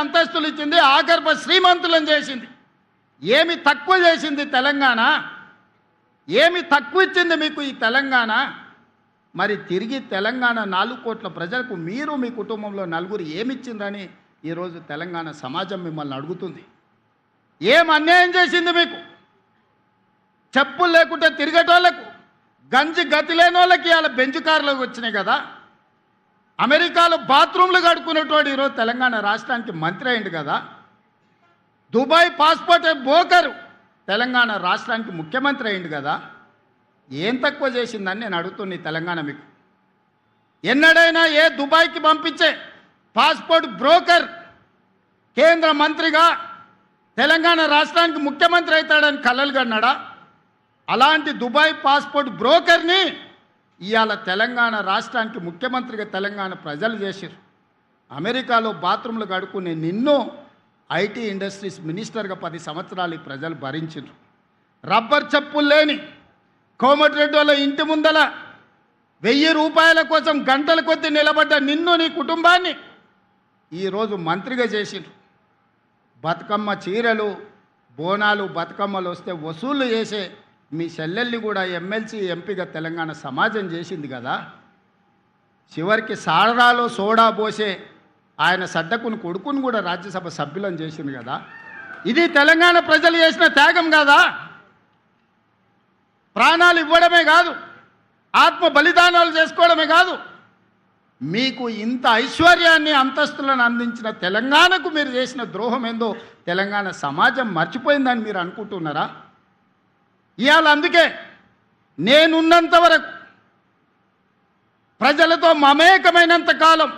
అంతస్తులు ఇచ్చింది, ఆగర్భ శ్రీమంతులను చేసింది. ఏమి తక్కువ చేసింది తెలంగాణ? ఏమి తక్కువ ఇచ్చింది మీకు ఈ తెలంగాణ? మరి తిరిగి తెలంగాణ 4 కోట్ల ప్రజలకు మీరు మీ కుటుంబంలో నలుగురు ఏమిచ్చిందని ఈరోజు తెలంగాణ సమాజం మిమ్మల్ని అడుగుతుంది. ఏం అన్యాయం చేసింది మీకు? చెప్పులు లేకుంటే తిరిగేటోళ్లకు, గంజి గతి లేని వాళ్ళకి ఇవాళ బెంచ్ కార్లకు వచ్చినాయి కదా. అమెరికాలో బాత్రూమ్లు కడుక్కునేటోడు ఈరోజు తెలంగాణ రాష్ట్రానికి మంత్రి అయింది కదా. దుబాయ్ పాస్పోర్ట్ బోకరు తెలంగాణ రాష్ట్రానికి ముఖ్యమంత్రి అయింది కదా. ఏం తక్కువ చేసిందని నేను అడుగుతున్నా తెలంగాణ మీకు. ఎన్నడైనా ఏ దుబాయ్కి పంపించే పాస్పోర్ట్ బ్రోకర్ కేంద్ర మంత్రిగా తెలంగాణ రాష్ట్రానికి ముఖ్యమంత్రి అవుతాడని కలలు కన్నాడా? అలాంటి దుబాయ్ పాస్పోర్ట్ బ్రోకర్ని ఇవాళ తెలంగాణ రాష్ట్రానికి ముఖ్యమంత్రిగా తెలంగాణ ప్రజలు చేశారు. అమెరికాలో బాత్రూంలు కడుక్కునే నిన్ను ఐటీ ఇండస్ట్రీస్ మినిస్టర్గా 10 సంవత్సరాలు ఈ ప్రజలు భరించారు. రబ్బర్ చెప్పులు లేని కోమటిరెడ్డి వాళ్ళ ఇంటి ముందల 1000 రూపాయల కోసం గంటల కొద్దీ నిలబడ్డ నిన్ను, నీ కుటుంబాన్ని ఈరోజు మంత్రిగా చేసిండ్రు. బతుకమ్మ చీరలు, బోనాలు, బతుకమ్మలు వస్తే వసూళ్లు చేసే మీ చెల్లెల్ని కూడా ఎమ్మెల్సీ, ఎంపీగా తెలంగాణ సమాజం చేసింది కదా. చివరికి సారాలో సోడా పోసే ఆయన సడ్డకుని కొడుకుని కూడా రాజ్యసభ సభ్యులను చేసింది కదా. ఇది తెలంగాణ ప్రజలు చేసిన త్యాగం కాదా? ప్రాణాలు ఇవ్వడమే కాదు, ఆత్మ బలిదానాలు చేసుకోవడమే కాదు, మీకు ఇంత ఐశ్వర్యాన్ని, అంతస్తులను అందించిన తెలంగాణకు మీరు చేసిన ద్రోహం ఏందో తెలంగాణ సమాజం మర్చిపోయిందని మీరు అనుకుంటున్నారా? ఇవాళ అందుకే నేనున్నంత వరకు, ప్రజలతో మమేకమైనంత కాలం